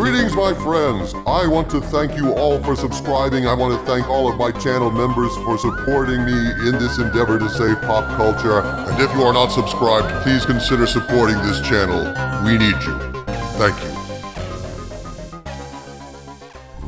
Greetings, my friends. I want to thank you all for subscribing. I want to thank all of my channel members for supporting me in this endeavor to save pop culture. And if you are not subscribed, please consider supporting this channel. We need you. Thank you.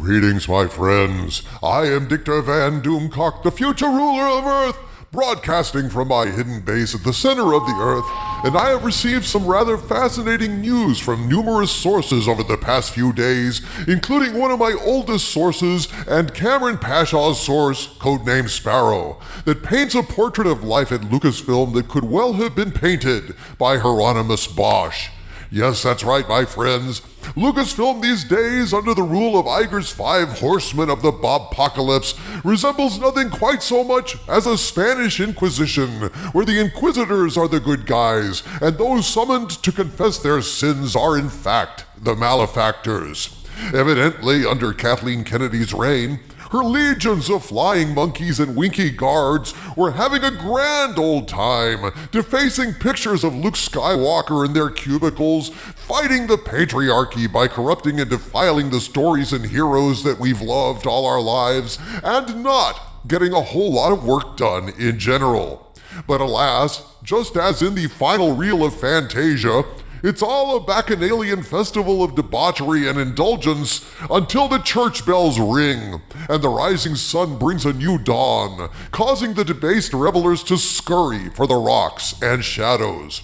Greetings, my friends. I am Dictor Van Doomcock, the future ruler of Earth, broadcasting from my hidden base at the center of the Earth, and I have received some rather fascinating news from numerous sources over the past few days, including one of my oldest sources and Kamran Pasha's source, codenamed Sparrow, that paints a portrait of life at Lucasfilm that could well have been painted by Hieronymus Bosch. Yes, that's right, my friends. Lucasfilm these days, under the rule of Iger's 5 Horsemen of the Bobpocalypse, resembles nothing quite so much as a Spanish Inquisition, where the Inquisitors are the good guys, and those summoned to confess their sins are in fact the malefactors. Evidently, under Kathleen Kennedy's reign, her legions of flying monkeys and winky guards were having a grand old time, defacing pictures of Luke Skywalker in their cubicles, fighting the patriarchy by corrupting and defiling the stories and heroes that we've loved all our lives, and not getting a whole lot of work done in general. But alas, just as in the final reel of Fantasia, it's all a bacchanalian festival of debauchery and indulgence until the church bells ring and the rising sun brings a new dawn, causing the debased revelers to scurry for the rocks and shadows.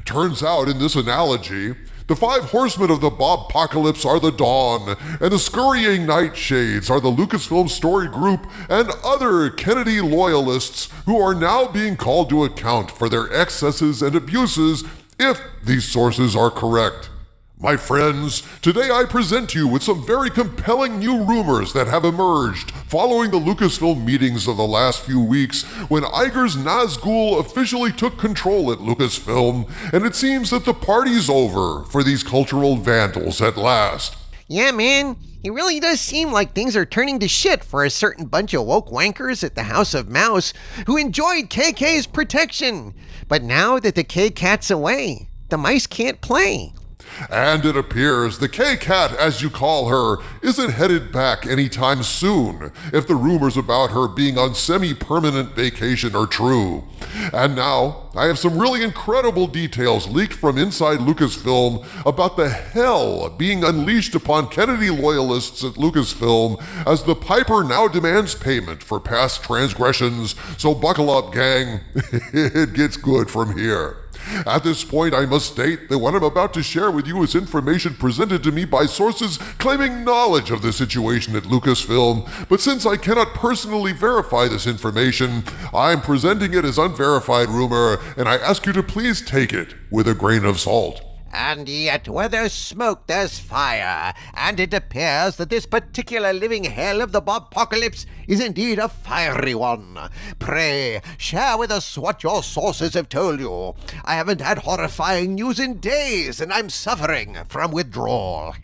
Turns out, in this analogy, the 5 horsemen of the Bobpocalypse are the dawn, and the scurrying nightshades are the Lucasfilm story group and other Kennedy loyalists who are now being called to account for their excesses and abuses if these sources are correct. My friends, today I present to you with some very compelling new rumors that have emerged following the Lucasfilm meetings of the last few weeks when Iger's Nazgul officially took control at Lucasfilm, and it seems that the party's over for these cultural vandals at last. Yeah, man, it really does seem like things are turning to shit for a certain bunch of woke wankers at the House of Mouse who enjoyed KK's protection. But now that the K-Cat's away, the mice can't play. And it appears the K-Cat, as you call her, isn't headed back anytime soon, if the rumors about her being on semi-permanent vacation are true. And now, I have some really incredible details leaked from inside Lucasfilm about the hell being unleashed upon Kennedy loyalists at Lucasfilm as the Piper now demands payment for past transgressions, so buckle up, gang. It gets good from here. At this point, I must state that what I'm about to share with you is information presented to me by sources claiming knowledge of the situation at Lucasfilm, but since I cannot personally verify this information, I'm presenting it as unverified rumor, and I ask you to please take it with a grain of salt. And yet where there's smoke, there's fire, and it appears that this particular living hell of the Bobpocalypse is indeed a fiery one. Pray, share with us what your sources have told you. I haven't had horrifying news in days, and I'm suffering from withdrawal.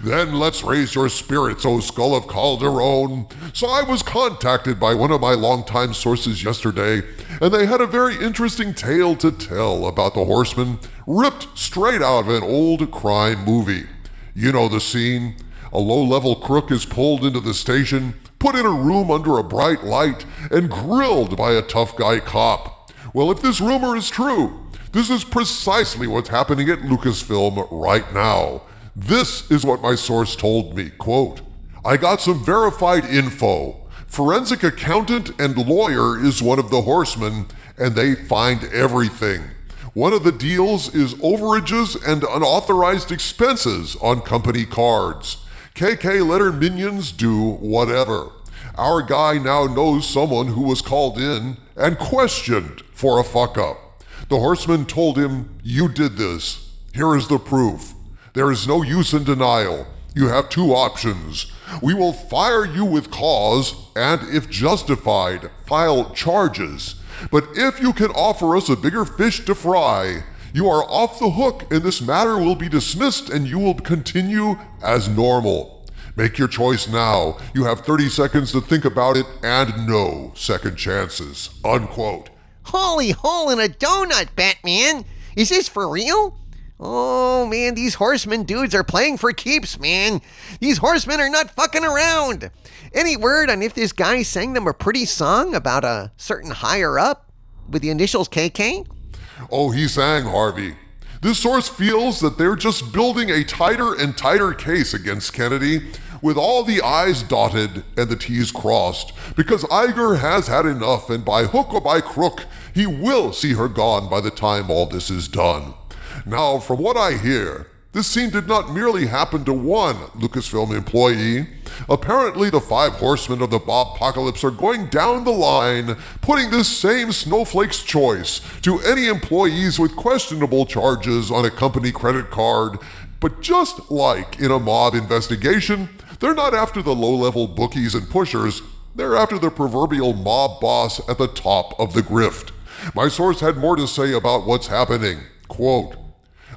Then let's raise your spirits, O Skull of Calderon. So I was contacted by one of my longtime sources yesterday, and they had a very interesting tale to tell about the Horsemen, ripped straight out of an old crime movie. You know the scene. A low-level crook is pulled into the station, put in a room under a bright light, and grilled by a tough guy cop. Well, if this rumor is true, this is precisely what's happening at Lucasfilm right now. This is what my source told me, quote, I got some verified info. Forensic accountant and lawyer is one of the Horsemen, and they find everything. One of the deals is overages and unauthorized expenses on company cards. KK letter minions do whatever. Our guy now knows someone who was called in and questioned for a fuck-up. The Horsemen told him, you did this. Here is the proof. There is no use in denial. You have 2 options. We will fire you with cause, and if justified, file charges. But if you can offer us a bigger fish to fry, you are off the hook and this matter will be dismissed and you will continue as normal. Make your choice now. You have 30 seconds to think about it and no second chances. Unquote. Holy hole in a donut, Batman! Is this for real? Oh, man, these Horsemen dudes are playing for keeps, man. These Horsemen are not fucking around. Any word on if this guy sang them a pretty song about a certain higher up with the initials KK? Oh, he sang, Harvey. This source feels that they're just building a tighter and tighter case against Kennedy, with all the I's dotted and the T's crossed, because Iger has had enough, and by hook or by crook, he will see her gone by the time all this is done. Now, from what I hear, this scene did not merely happen to one Lucasfilm employee. Apparently, the 5 horsemen of the Bobpocalypse are going down the line, putting this same snowflake's choice to any employees with questionable charges on a company credit card. But just like in a mob investigation, they're not after the low-level bookies and pushers, they're after the proverbial mob boss at the top of the grift. My source had more to say about what's happening. Quote,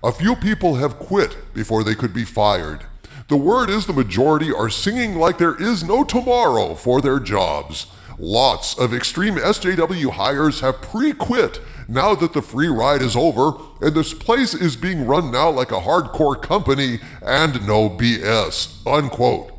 "A few people have quit before they could be fired. The word is the majority are singing like there is no tomorrow for their jobs. Lots of extreme SJW hires have pre-quit now that the free ride is over, and this place is being run now like a hardcore company and no BS," unquote.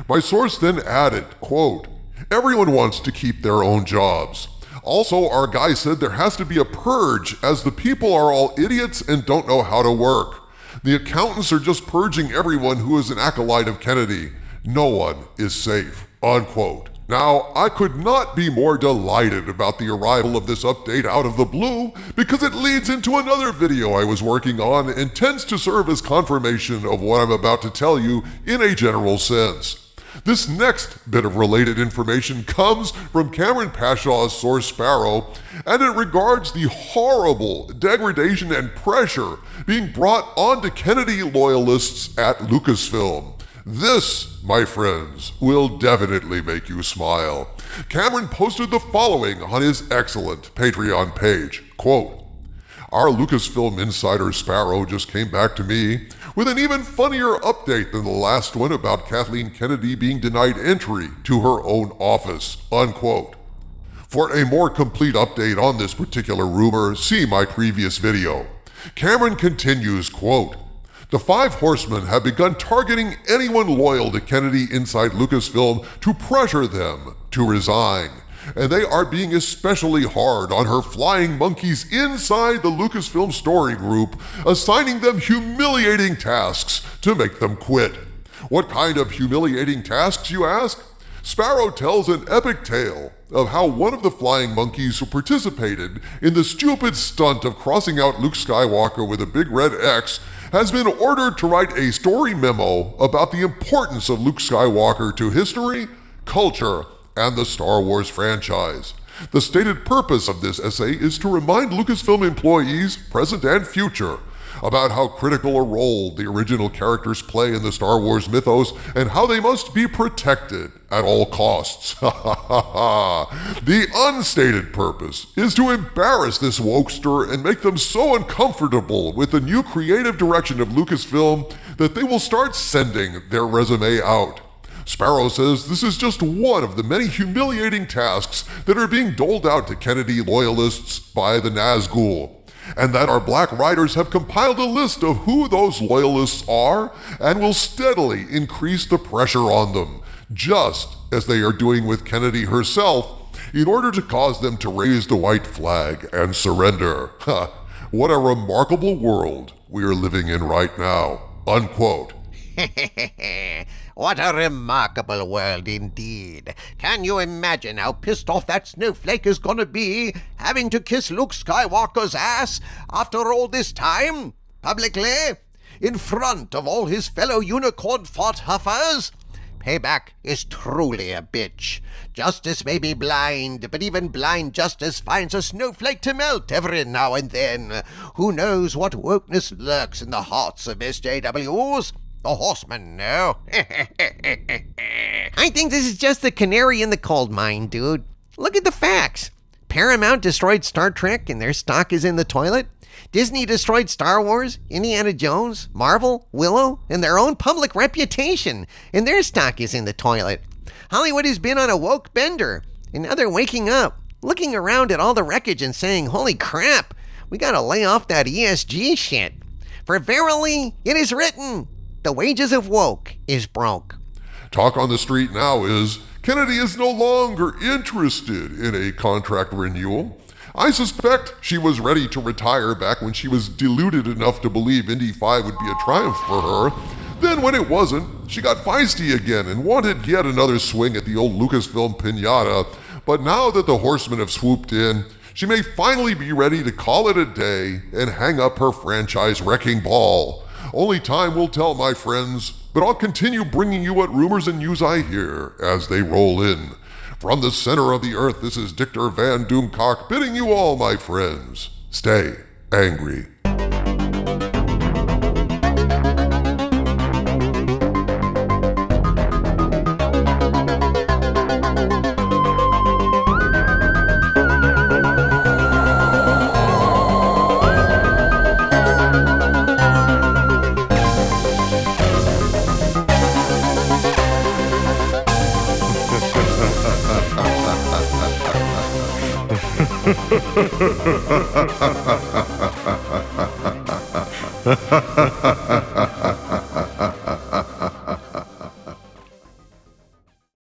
My source then added, quote, "Everyone wants to keep their own jobs. Also, our guy said there has to be a purge as the people are all idiots and don't know how to work. The accountants are just purging everyone who is an acolyte of Kennedy. No one is safe," unquote. Now, I could not be more delighted about the arrival of this update out of the blue, because it leads into another video I was working on and tends to serve as confirmation of what I'm about to tell you in a general sense. This next bit of related information comes from Kamran Pasha's source Sparrow, and it regards the horrible degradation and pressure being brought onto Kennedy loyalists at Lucasfilm. This, my friends, will definitely make you smile. Kamran posted the following on his excellent Patreon page, quote, "Our Lucasfilm insider Sparrow just came back to me with an even funnier update than the last one about Kathleen Kennedy being denied entry to her own office," unquote. For a more complete update on this particular rumor, see my previous video. Kamran continues, quote, "The 5 horsemen have begun targeting anyone loyal to Kennedy inside Lucasfilm to pressure them to resign. And they are being especially hard on her flying monkeys inside the Lucasfilm story group, assigning them humiliating tasks to make them quit." What kind of humiliating tasks, you ask? Sparrow tells an epic tale of how one of the flying monkeys who participated in the stupid stunt of crossing out Luke Skywalker with a big red X has been ordered to write a story memo about the importance of Luke Skywalker to history, culture, and the Star Wars franchise. The stated purpose of this essay is to remind Lucasfilm employees, present and future, about how critical a role the original characters play in the Star Wars mythos and how they must be protected at all costs. The unstated purpose is to embarrass this wokester and make them so uncomfortable with the new creative direction of Lucasfilm that they will start sending their resume out. Sparrow says this is just one of the many humiliating tasks that are being doled out to Kennedy loyalists by the Nazgul, and that our Black Riders have compiled a list of who those loyalists are and will steadily increase the pressure on them, just as they are doing with Kennedy herself, in order to cause them to raise the white flag and surrender. What a remarkable world we are living in right now, unquote. What a remarkable world indeed. Can you imagine how pissed off that snowflake is gonna be having to kiss Luke Skywalker's ass after all this time? Publicly? In front of all his fellow unicorn fought huffers? Payback is truly a bitch. Justice may be blind, but even blind justice finds a snowflake to melt every now and then. Who knows what wokeness lurks in the hearts of SJWs? The Horsemen, no? I think this is just the canary in the coal mine, dude. Look at the facts. Paramount destroyed Star Trek and their stock is in the toilet. Disney destroyed Star Wars, Indiana Jones, Marvel, Willow, and their own public reputation, and their stock is in the toilet. Hollywood has been on a woke bender, and now they're waking up, looking around at all the wreckage and saying, holy crap, we gotta lay off that ESG shit. For verily it is written, the wages of woke is broke. Talk on the street now is, Kennedy is no longer interested in a contract renewal. I suspect she was ready to retire back when she was deluded enough to believe Indy 5 would be a triumph for her. Then when it wasn't, she got feisty again and wanted yet another swing at the old Lucasfilm piñata. But now that the Horsemen have swooped in, she may finally be ready to call it a day and hang up her franchise wrecking ball. Only time will tell, my friends, but I'll continue bringing you what rumors and news I hear as they roll in. From the center of the earth, this is Dictor Van Doomcock bidding you all, my friends, stay angry.